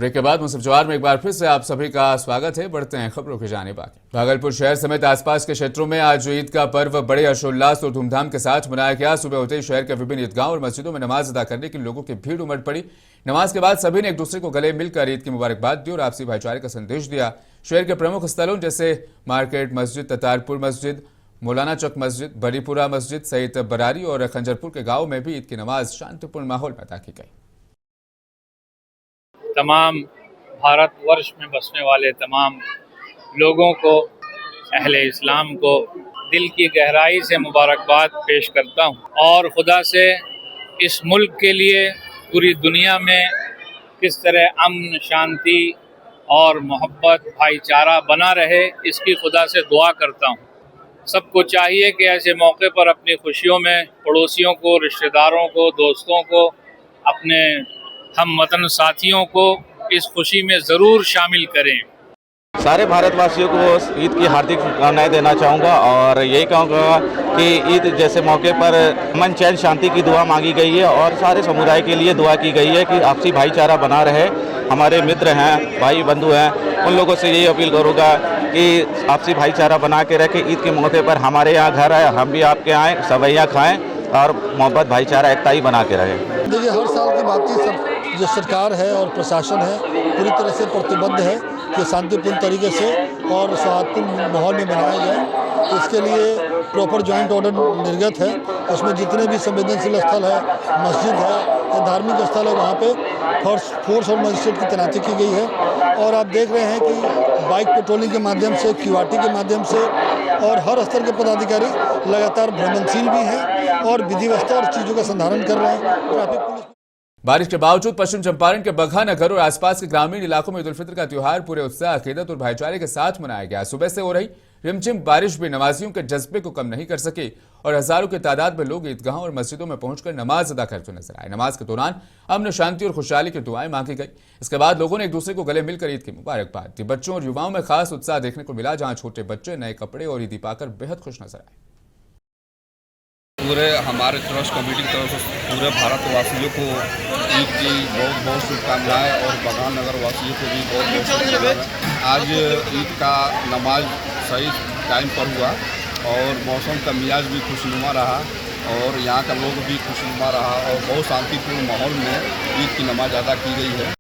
Break के बाद मुंसिफ जवार में एक बार फिर से आप सभी का स्वागत है। बढ़ते हैं खबरों की जानिब आगे। भागलपुर शहर समेत आसपास के क्षेत्रों में आज ईद का पर्व बड़े हर्षोल्लास और धूमधाम के साथ मनाया गया। सुबह होते ही शहर के विभिन्न ईदगाहों और मस्जिदों में नमाज अदा करने के लिए लोगों की भीड़ उमड़ पड़ी। नमाज के बाद सभी ने एक दूसरे को गले मिलकर ईद की मुबारकबाद दी और आपसी भाईचारे का संदेश दिया। शहर के प्रमुख स्थलों जैसे मार्केट मस्जिद, ततारपुर मस्जिद, मौलाना चौक मस्जिद, बड़ीपुरा मस्जिद सहित बरारी और खंजरपुर के गाँव में भी ईद की नमाज शांतिपूर्ण माहौल में अदा की गई। तमाम भारतवर्ष में बसने वाले तमाम लोगों को, अहले इस्लाम को दिल की गहराई से मुबारकबाद पेश करता हूँ और खुदा से इस मुल्क के लिए पूरी दुनिया में किस तरह अमन, शांति और मोहब्बत, भाईचारा बना रहे, इसकी खुदा से दुआ करता हूँ। सबको चाहिए कि ऐसे मौके पर अपनी खुशियों में पड़ोसियों को, रिश्तेदारों को, दोस्तों को, अपने हम वतन साथियों को इस खुशी में ज़रूर शामिल करें। सारे भारतवासियों को ईद की हार्दिक शुभकामनाएं देना चाहूँगा और यही कहूँगा कि ईद जैसे मौके पर अमन, चैन, शांति की दुआ मांगी गई है और सारे समुदाय के लिए दुआ की गई है कि आपसी भाईचारा बना रहे। हमारे मित्र हैं, भाई बंधु हैं, उन लोगों से यही अपील करूँगा कि आपसी भाईचारा बना के रखें। ईद के मौके पर हमारे यहाँ घर है, हम भी आपके आएँ, सवैयाँ खाएँ और मोहब्बत, भाईचारा, एकता ही बना के रहें। देखिए, हर साल की बात ही सब जो सरकार है और प्रशासन है पूरी तरह से प्रतिबद्ध है कि शांतिपूर्ण तरीके से और सौहार्दपूर्ण माहौल में बनाया जाए। इसके लिए प्रॉपर जॉइंट ऑर्डर निर्गत है। उसमें जितने भी संवेदनशील स्थल है, मस्जिद है या धार्मिक स्थल है, वहाँ पे फोर्स और मजिस्ट्रेट की तैनाती की गई है। और आप देख रहे हैं कि बाइक पेट्रोलिंग के माध्यम से, क्यूआरटी के माध्यम से और हर स्तर के पदाधिकारी लगातार भ्रमणशील भी हैं और विधि व्यवस्था और चीज़ों का संधारण कर रहे हैं। ट्रैफिक पुलिस बारिश के बावजूद पश्चिम चंपारण के बघा नगर और आसपास के ग्रामीण इलाकों में ईद उल फितर का त्योहार पूरे उत्साह, अकीदत और भाईचारे के साथ मनाया गया। सुबह से हो रही रिमझिम बारिश भी नमाजियों के जज्बे को कम नहीं कर सकी और हजारों की तादाद में लोग ईदगाहों और मस्जिदों में पहुंचकर नमाज अदा करते नजर आए। नमाज के दौरान अमन, शांति और खुशहाली की दुआएं मांगी गई। इसके बाद लोगों ने एक दूसरे को गले मिलकर ईद की मुबारकबाद दी। बच्चों और युवाओं में खास उत्साह देखने को मिला, जहां छोटे बच्चे नए कपड़े और ईदी पाकर बेहद खुश नजर आए। पूरे हमारे ट्रस्ट कमेटी की तरफ से पूरे भारतवासियों को ईद की बहुत बहुत शुभकामनाएं और बघा नगर वासियों को भी बहुत बहुत शुभकामनाएं। आज ईद का नमाज सही टाइम पर हुआ और मौसम का मिजाज भी खुशनुमा रहा और यहाँ का लोग भी खुशनुमा रहा और बहुत शांतिपूर्ण माहौल में ईद की नमाज अदा की गई है।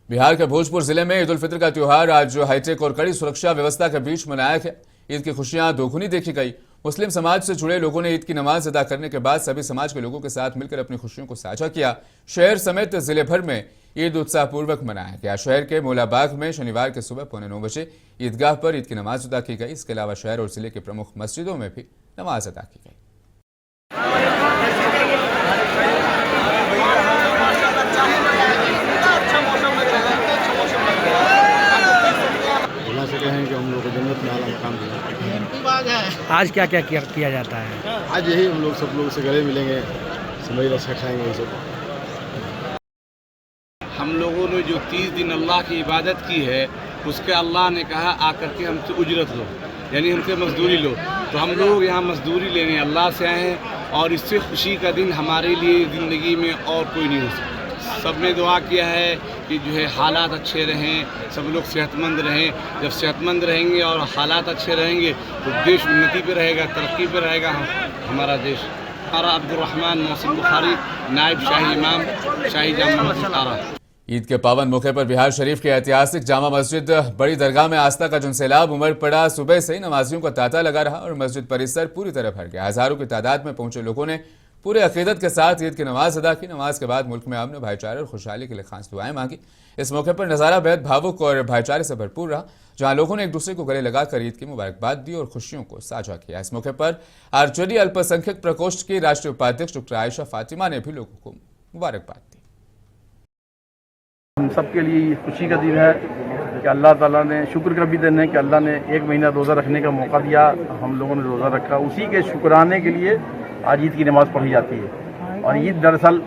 बिहार के भोजपुर जिले में ईद उल फितर का त्योहार आज हाईटेक और कड़ी सुरक्षा व्यवस्था के बीच मनाया गया। ईद की खुशियां दोगुनी देखी गई। मुस्लिम समाज से जुड़े लोगों ने ईद की नमाज अदा करने के बाद सभी समाज के लोगों के साथ मिलकर अपनी खुशियों को साझा किया। शहर समेत जिले भर में ईद उत्साहपूर्वक मनाया गया। शहर के मोलाबाग में शनिवार के सुबह 8:45 बजे ईदगाह पर ईद की नमाज अदा की गई। इसके अलावा शहर और जिले के प्रमुख मस्जिदों में भी नमाज अदा की गई। आज क्या क्या किया जाता है? आज यही हम लोग सब लोग से गले मिलेंगे, समझ रसा खाएंगे। ये सब हम लोगों ने जो 30 दिन अल्लाह की इबादत की है, उसके अल्लाह ने कहा आकर के हमसे उजरत लो, यानी हमसे मजदूरी लो। तो हम लोग यहाँ मजदूरी लेने अल्लाह से आए हैं और इससे खुशी का दिन हमारे लिए ज़िंदगी में और कोई नहीं हो सकता। सब ने दुआ किया है कि जो है हालात अच्छे रहें, सब लोग सेहतमंद रहें। जब सेहतमंद रहेंगे और हालात अच्छे रहेंगे तो देश उन्नति पे रहेगा, तरक्की पे रहेगा हमारा देश। हमारा अब्दुर्रहमान मोहसिन बुखारी, नायब शाही इमाम, शाही जामा मस्जिद आरा। ईद के पावन मौके पर बिहार शरीफ के ऐतिहासिक जामा मस्जिद बड़ी दरगाह में आस्था का जनसैलाब उमड़ पड़ा। सुबह से ही नमाजियों का तांता लगा रहा और मस्जिद परिसर पूरी तरह भर गया। हजारों की तादाद में पहुंचे लोगों ने पूरे अकीदत के साथ ईद की नमाज अदा की। नमाज के बाद मुल्क में अमन, भाईचारे और खुशहाली के लिए खास दुआएं मांगी। इस मौके पर नज़ारा बेहद भावुक और भाईचारे से भरपूर रहा, जहां लोगों ने एक दूसरे को गले लगाकर ईद की मुबारकबाद दी और खुशियों को साझा किया। इस मौके पर आरजेडी अल्पसंख्यक प्रकोष्ठ की राष्ट्रीय उपाध्यक्ष डॉक्टर आयशा फातिमा ने भी लोगों को मुबारकबाद दी। हम सबके लिए खुशी का दिन है कि अल्लाह ताला ने, शुक्र का भी दिन है कि अल्लाह ने 1 महीना रोज़ा रखने का मौका दिया। हम लोगों ने रोज़ा रखा, उसी के शुक्राने के लिए आज ईद की नमाज़ पढ़ी जाती है। और ईद दरअसल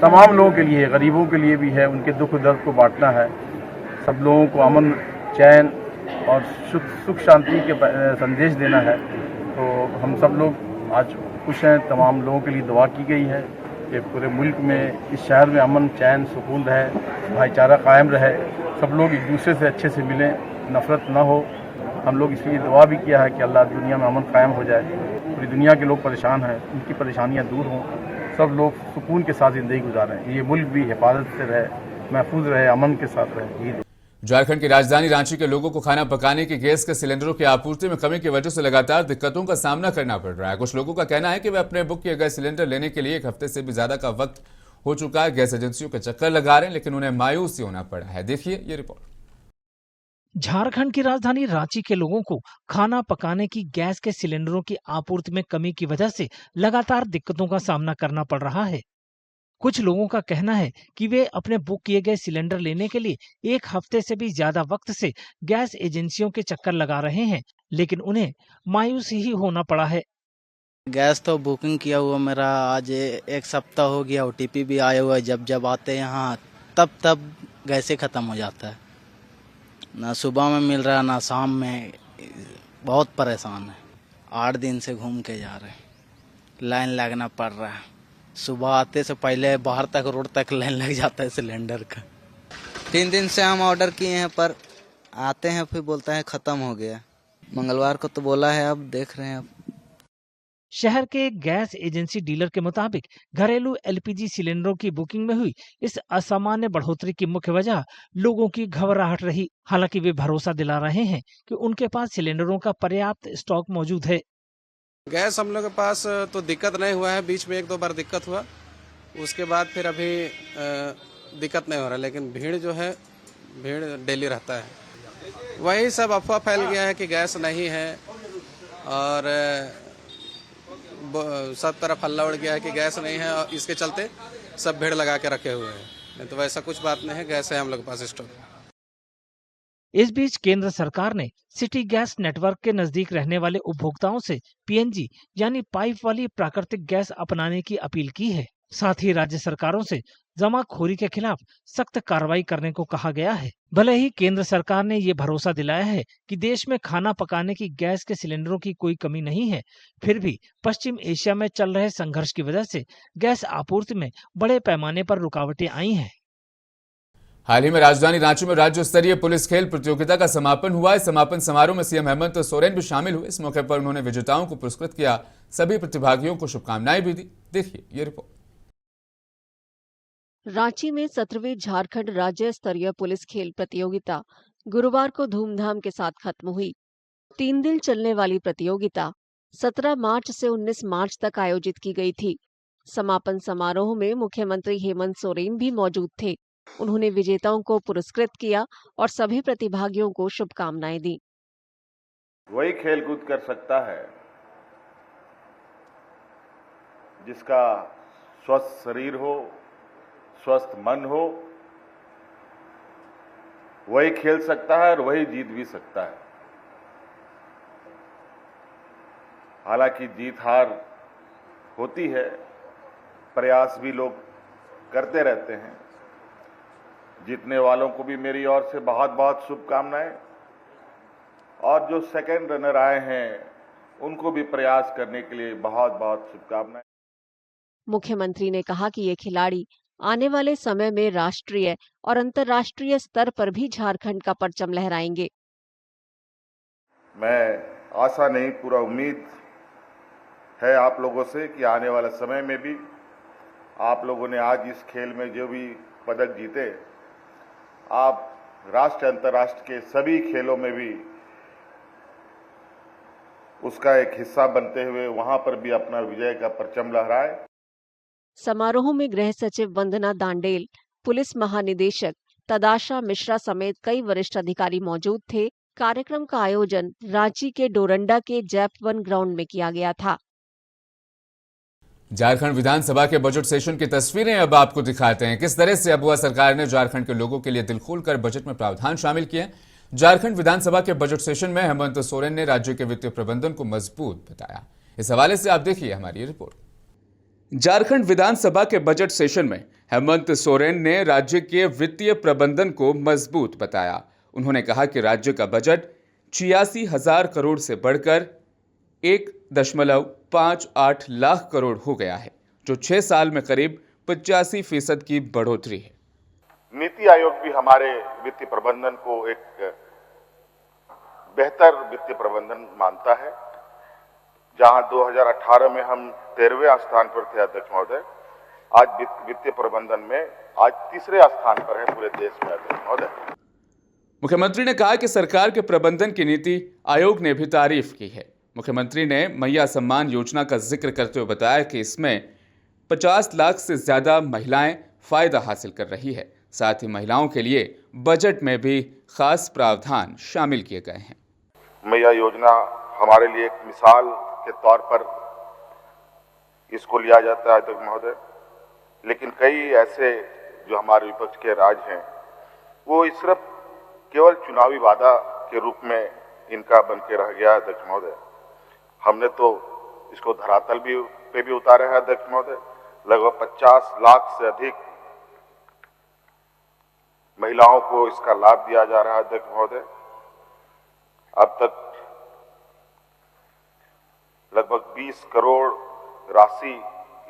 तमाम लोगों के लिए, गरीबों के लिए भी है, उनके दुख दर्द को बांटना है, सब लोगों को अमन, चैन और सुख शांति के संदेश देना है। तो हम सब लोग आज खुश हैं। तमाम लोगों के लिए दुआ की गई है कि पूरे मुल्क में, इस शहर में अमन चैन सुकून रहे, भाईचारा कायम रहे, सब लोग एक दूसरे से अच्छे से मिलें, नफ़रत ना हो। हम लोग इसलिए दुआ भी किया है कि अल्लाह दुनिया में अमन कायम हो जाए, पूरी दुनिया के लोग परेशान हैं, उनकी परेशानियां दूर हों, सब लोग सुकून के साथ ज़िंदगी गुजारें, ये मुल्क भी हिफाजत से रहे, महफूज रहे, अमन के साथ रहे। झारखंड की राजधानी रांची के लोगों को खाना पकाने के गैस के सिलेंडरों की आपूर्ति में कमी की वजह से लगातार दिक्कतों का सामना करना पड़ रहा है। कुछ लोगों का कहना है कि वे अपने बुक किए गए सिलेंडर लेने के लिए 1 हफ्ते से भी ज्यादा का वक्त हो चुका है, गैस एजेंसियों के चक्कर लगा रहे हैं, लेकिन उन्हें मायूसी होना पड़ा है। देखिए ये रिपोर्ट। झारखंड की राजधानी रांची के लोगों को खाना पकाने की गैस के सिलेंडरों की आपूर्ति में कमी की वजह से लगातार दिक्कतों का सामना करना पड़ रहा है। कुछ लोगों का कहना है कि वे अपने बुक किए गए सिलेंडर लेने के लिए 1 हफ्ते से भी ज्यादा वक्त से गैस एजेंसियों के चक्कर लगा रहे हैं, लेकिन उन्हें मायूस ही होना पड़ा है। गैस तो बुकिंग किया हुआ मेरा आज 1 सप्ताह हो गया, OTP भी आया हुआ है। जब आते हैं यहाँ तब गैस खत्म हो जाता है, ना सुबह में मिल रहा है ना शाम में। बहुत परेशान है, 8 दिन से घूम के जा रहे हैं, लाइन लगना पड़ रहा है। सुबह आते से पहले बाहर तक रोड तक लाइन लग जाता है सिलेंडर का। 3 दिन से हम ऑर्डर किए हैं, पर आते हैं फिर बोलता है खत्म हो गया। मंगलवार को तो बोला है, अब देख रहे हैं। अब शहर के गैस एजेंसी डीलर के मुताबिक घरेलू LPG सिलेंडरों की बुकिंग में हुई इस असामान्य बढ़ोतरी की मुख्य वजह लोगों की घबराहट रही। हालांकि वे भरोसा दिला रहे हैं कि उनके पास सिलेंडरों का पर्याप्त स्टॉक मौजूद है। गैस हम लोग के पास तो दिक्कत नहीं हुआ है, बीच में 1-2 बार दिक्कत हुआ, उसके बाद फिर अभी दिक्कत नहीं हो रहा। लेकिन भीड़ जो है, भीड़ डेली रहता है। वही सब अफवाह फैल गया है कि गैस नहीं है, और सब तरफ हल्ला उड़ गया है कि गैस नहीं है, और इसके चलते सब भीड़ लगा के रखे हुए हैं। नहीं तो वैसा कुछ बात नहीं है, गैस है हम लोग के पास स्टॉक। इस बीच केंद्र सरकार ने सिटी गैस नेटवर्क के नजदीक रहने वाले उपभोक्ताओं से PNG यानी पाइप वाली प्राकृतिक गैस अपनाने की अपील की है। साथ ही राज्य सरकारों से जमाखोरी के खिलाफ सख्त कार्रवाई करने को कहा गया है। भले ही केंद्र सरकार ने ये भरोसा दिलाया है कि देश में खाना पकाने की गैस के सिलेंडरों की कोई कमी नहीं है, फिर भी पश्चिम एशिया में चल रहे संघर्ष की वजह से गैस आपूर्ति में बड़े पैमाने पर रुकावटें आई हैं। हाल ही में राजधानी रांची में राज्य स्तरीय पुलिस खेल प्रतियोगिता का समापन हुआ है। समापन समारोह में सीएम हेमंत सोरेन भी शामिल हुए। इस मौके पर उन्होंने विजेताओं को पुरस्कृत किया, सभी प्रतिभागियों को शुभकामनाएं भी दी। देखिए ये रिपोर्ट। रांची में 17वीं झारखंड राज्य स्तरीय पुलिस खेल प्रतियोगिता गुरुवार को धूमधाम के साथ खत्म हुई। 3 दिन चलने वाली प्रतियोगिता 17 मार्च से 19 मार्च तक आयोजित की गई थी। समापन समारोह में मुख्यमंत्री हेमंत सोरेन भी मौजूद थे। उन्होंने विजेताओं को पुरस्कृत किया और सभी प्रतिभागियों को शुभकामनाएं दी। वही खेलकूद कर सकता है जिसका स्वस्थ शरीर हो, स्वस्थ मन हो, वही खेल सकता है और वही जीत भी सकता है। हालांकि जीत हार होती है, प्रयास भी लोग करते रहते हैं। जीतने वालों को भी मेरी ओर से बहुत बहुत शुभकामनाएं, और जो सेकंड रनर आए हैं उनको भी प्रयास करने के लिए बहुत बहुत शुभकामनाएं। मुख्यमंत्री ने कहा कि ये खिलाड़ी आने वाले समय में राष्ट्रीय और अंतर्राष्ट्रीय स्तर पर भी झारखंड का परचम लहराएंगे। मैं आशा नहीं, पूरा उम्मीद है आप लोगों से कि आने वाले समय में भी आप लोगों ने आज इस खेल में जो भी पदक जीते, आप राष्ट्र अंतर्राष्ट्र के सभी खेलों में भी उसका एक हिस्सा बनते हुए वहां पर भी अपना विजय का परचम लहराए। समारोह में गृह सचिव वंदना दांडेल, पुलिस महानिदेशक तदाशा मिश्रा समेत कई वरिष्ठ अधिकारी मौजूद थे। कार्यक्रम का आयोजन रांची के डोरंडा के जैप-1 ग्राउंड में किया गया था। झारखंड विधानसभा के बजट सेशन की तस्वीरें अब आपको दिखाते हैं। किस तरह से अबुआ सरकार ने झारखंड के लोगों के लिए दिल खोलकर बजट में प्रावधान शामिल किए। झारखंड विधानसभा के बजट सेशन में हेमंत सोरेन ने राज्य के वित्तीय प्रबंधन को मजबूत बताया। इस हवाले से आप देखिए हमारी रिपोर्ट। झारखंड विधानसभा के बजट सेशन में हेमंत सोरेन ने राज्य के वित्तीय प्रबंधन को मजबूत बताया। उन्होंने कहा कि राज्य का बजट 86,000 करोड़ से बढ़कर 1.58 लाख करोड़ हो गया है, जो 6 साल में करीब 85% की बढ़ोतरी है। नीति आयोग भी हमारे वित्तीय प्रबंधन को एक बेहतर वित्तीय प्रबंधन मानता है। जहां 2018 में हम 13वें स्थान पर थे अध्यक्ष महोदय, आज वित्तीय प्रबंधन में आज तीसरे स्थान पर है पूरे देश में अध्यक्ष महोदय। मुख्यमंत्री ने कहा कि सरकार के प्रबंधन की नीति आयोग ने भी तारीफ की है। मुख्यमंत्री ने मैया सम्मान योजना का जिक्र करते हुए बताया कि इसमें 50 लाख से ज्यादा महिलाएं फायदा हासिल कर रही है। साथ ही महिलाओं के लिए बजट में भी खास प्रावधान शामिल किए गए हैं। मैया योजना हमारे लिए एक मिसाल के तौर पर इसको लिया जाता है अध्यक्ष महोदय, लेकिन कई ऐसे जो हमारे विपक्ष के राज्य हैं वो सिर्फ केवल चुनावी वादा के रूप में इनका बन के रह गया अध्यक्ष महोदय। हमने तो इसको धरातल पे भी उतारा है अध्यक्ष महोदय। लगभग 50 लाख से अधिक महिलाओं को इसका लाभ दिया जा रहा है अध्यक्ष महोदय। अब तक लगभग 20 करोड़ राशि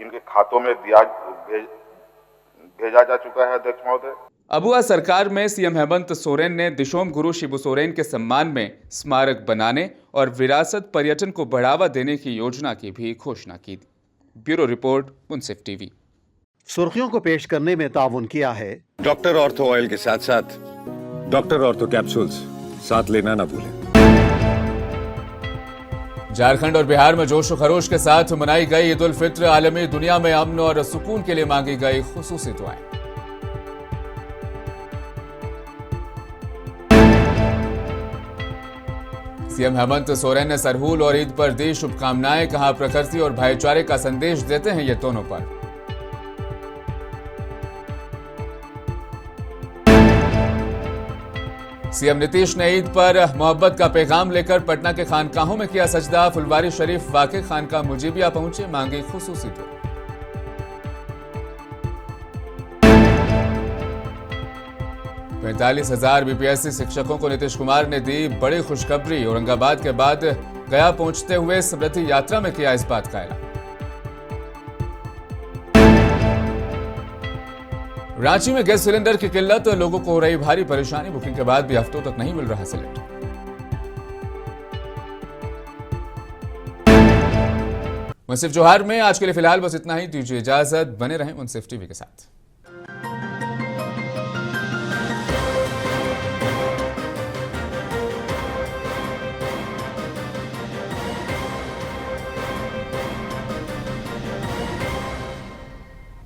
इनके खातों में भेजा जा चुका है अध्यक्ष महोदय। अबुआ सरकार में सीएम हेमंत सोरेन ने दिशोम गुरु शिबू सोरेन के सम्मान में स्मारक बनाने और विरासत पर्यटन को बढ़ावा देने की योजना की भी घोषणा की। ब्यूरो रिपोर्ट, मुंसिफ टीवी। सुर्खियों को पेश करने में ताउन किया है डॉक्टर ऑर्थो ऑयल के साथ साथ डॉक्टर ऑर्थो कैप्सूल्स साथ लेना ना भूलें। झारखंड और बिहार में जोश खरोश के साथ मनाई गई ईद उल फित्र। आलमी दुनिया में अमन और सुकून के लिए मांगी गई खुसूसी दुआएं। सीएम हेमंत सोरेन ने सरहूल और ईद पर दी शुभकामनाएं। कहा, प्रकृति और भाईचारे का संदेश देते हैं ये दोनों पर्व। सीएम नीतीश ने ईद पर मोहब्बत का पैगाम लेकर पटना के खानकाहों में किया सजदा। फुलवारी शरीफ वाक़े खानकाह मुजीबिया पहुंचे, मांगी खुसूसी दुआ। 45,000 बीपीएससी शिक्षकों को नीतीश कुमार ने दी बड़ी खुशखबरी। औरंगाबाद के बाद गया पहुंचते हुए स्मृति यात्रा में किया इस बात का ऐलान। रांची में गैस सिलेंडर की किल्लत, लोगों को हो रही भारी परेशानी। बुकिंग के बाद भी हफ्तों तक नहीं मिल रहा सिलेंडर। मुंसिफ जोहार में आज के लिए फिलहाल बस इतना ही। दीजिए इजाजत, बने रहें मुंसिफ टीवी के साथ।